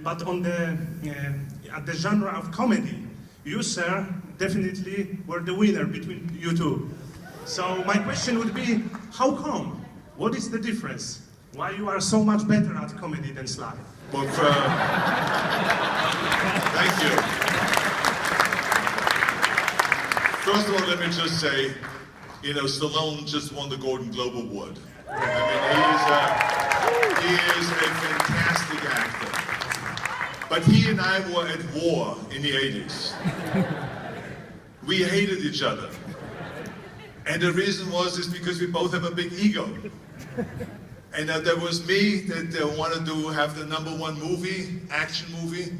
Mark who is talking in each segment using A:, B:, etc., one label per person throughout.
A: but on at the genre of comedy, you, sir, definitely were the winner between you two. So my question would be, how come? What is the difference? Why you are so much better at comedy than Sly?
B: Well, thank you. First of all, let me just say, you know, Stallone just won the Golden Globe Award. I mean, he is a fantastic actor. But he and I were at war in the 80s. We hated each other. And the reason is because we both have a big ego. And there was me that wanted to have the #1 movie, action movie.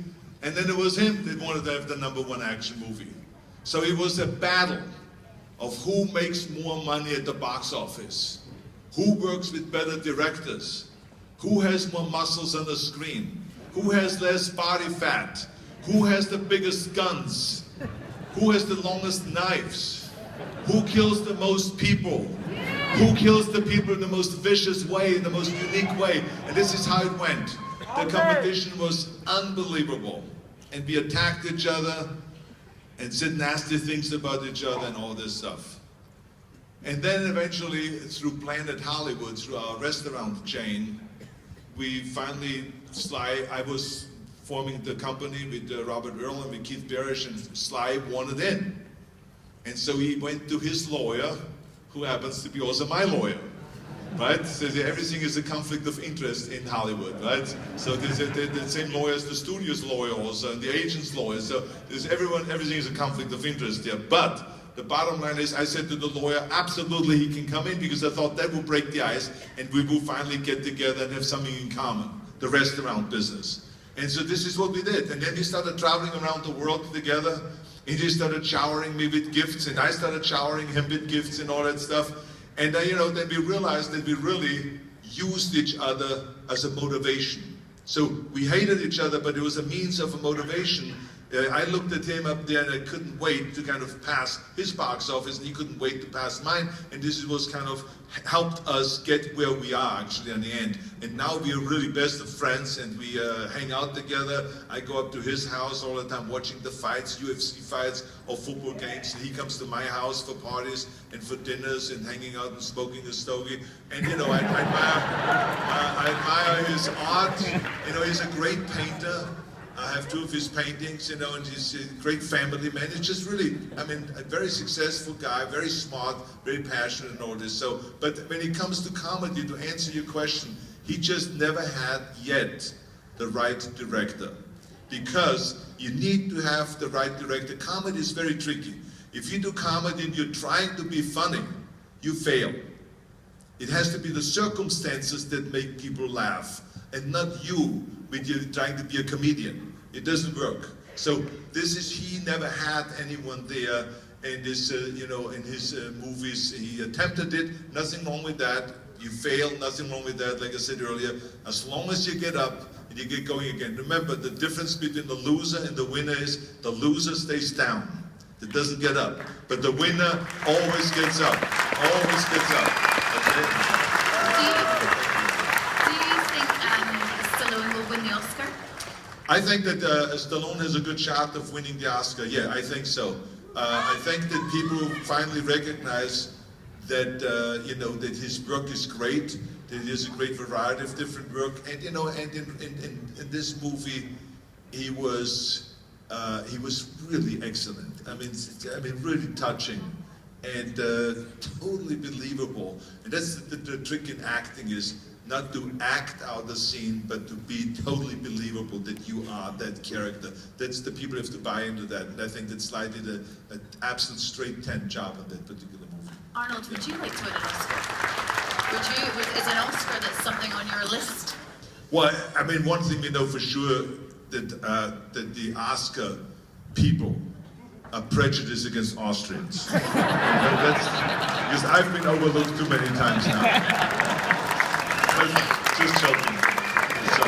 B: And then there was him that wanted to have the #1 action movie. So it was a battle of who makes more money at the box office, who works with better directors, who has more muscles on the screen, who has less body fat, who has the biggest guns, who has the longest knives, who kills the most people, who kills the people in the most vicious way, in the most unique way. And this is how it went. The competition was unbelievable. And we attacked each other and said nasty things about each other and all this stuff. And then eventually, through Planet Hollywood, through our restaurant chain, we finally, Sly, I was forming the company with Robert Earl and with Keith Barish, and Sly wanted in. And so he went to his lawyer, who happens to be also my lawyer, right? So everything is a conflict of interest in Hollywood, right? So there's the same lawyer as the studio's lawyer also, and the agent's lawyer. So everything is a conflict of interest there. But the bottom line is, I said to the lawyer, absolutely he can come in, because I thought that would break the ice, and we will finally get together and have something in common, the restaurant business. And so this is what we did. And then we started traveling around the world together. And he started showering me with gifts, and I started showering him with gifts and all that stuff. And you know, then we realized that we really used each other as a motivation. So we hated each other, but it was a means of a motivation. I looked at him up there and I couldn't wait to kind of pass his box office, and he couldn't wait to pass mine. And this was kind of helped us get where we are actually in the end. And now we are really best of friends, and we hang out together. I go up to his house all the time watching the fights, UFC fights or football games. He comes to my house for parties and for dinners and hanging out and smoking a stogie. And you know, I admire his art. You know, he's a great painter. I have 2 of his paintings, you know, and he's a great family man. He's just really, I mean, a very successful guy, very smart, very passionate and all this. So, but when it comes to comedy, to answer your question, he just never had yet the right director. Because you need to have the right director. Comedy is very tricky. If you do comedy and you're trying to be funny, you fail. It has to be the circumstances that make people laugh, and not you when you're trying to be a comedian. It doesn't work. So this is, he never had anyone there, and this, you know, in his movies, he attempted it. Nothing wrong with that. You fail, nothing wrong with that. Like I said earlier, as long as you get up and you get going again. Remember, the difference between the loser and the winner is the loser stays down. It doesn't get up. But the winner always gets up. Always gets up. Okay?
C: Do you think Stallone will win the Oscar?
B: I think that Stallone has a good shot of winning the Oscar. Yeah, I think so. I think that people finally recognize that you know, that his work is great. That there's a great variety of different work, and you know, and in this movie, he was really excellent. I mean, really touching and totally believable. And that's the trick in acting, is not to act out the scene, but to be totally believable that you are that character. That's the people have to buy into that. And I think that Sly did an absolute straight 10 job on that particular movie.
C: Arnold, would you like to win an Oscar? Is an Oscar that's something on your list?
B: Well, I mean, one thing we know for sure, that the Oscar people are prejudiced against Austrians. That's because I've been overlooked too many times now. Just joking. So,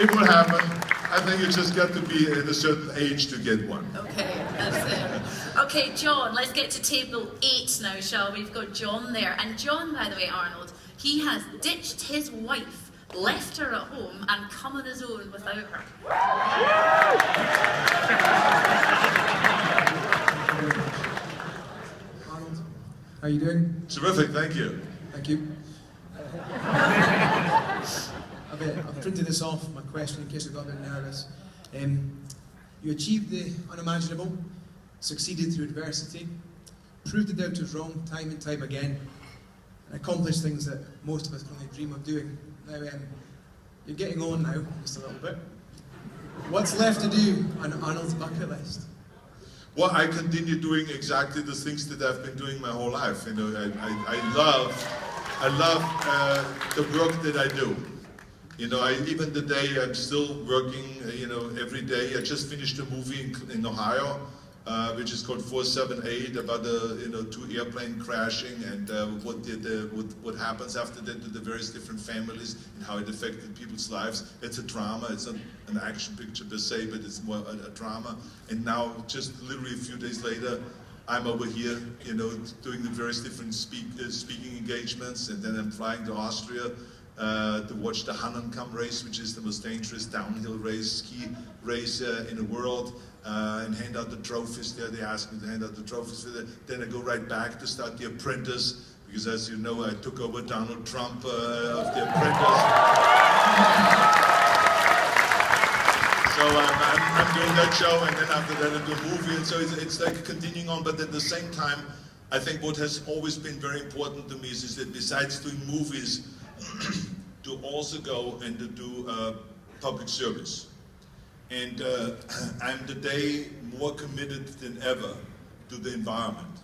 B: it will happen. I think you just got to be at a certain age to get one.
C: Okay, that's it. Okay, John, let's get to table 8 now, shall we? We've got John there. And John, by the way, Arnold, he has ditched his wife, left her at home and come on his own without her.
D: Arnold, how are you doing?
B: Terrific, thank you.
D: Thank you. I've printed this off, my question, in case I got a bit nervous. You achieved the unimaginable, succeeded through adversity, proved the doubters wrong time and time again, and accomplished things that most of us can only dream of doing. Now, you're getting on now, just a little bit. What's left to do on Arnold's bucket list?
B: Well, I continue doing exactly the things that I've been doing my whole life. You know, I love the work that I do. You know, even today I'm still working. You know, every day. I just finished a movie in Ohio, which is called 478, about two airplane crashing and what happens after that to the various different families and how it affected people's lives. It's a drama. It's not an action picture per se, but it's more a drama. And now, just literally a few days later, I'm over here, you know, doing the various different speaking engagements, and then I'm flying to Austria to watch the Hahnenkamm race, which is the most dangerous downhill race, ski race in the world, and hand out the trophies there. They asked me to hand out the trophies for that. Then I go right back to start The Apprentice, because as you know, I took over Donald Trump of The Apprentice. So I'm doing that show, and then after that I do a movie, and so it's like continuing on, but at the same time, I think what has always been very important to me is that besides doing movies, to also go and to do public service. And I'm today more committed than ever to the environment.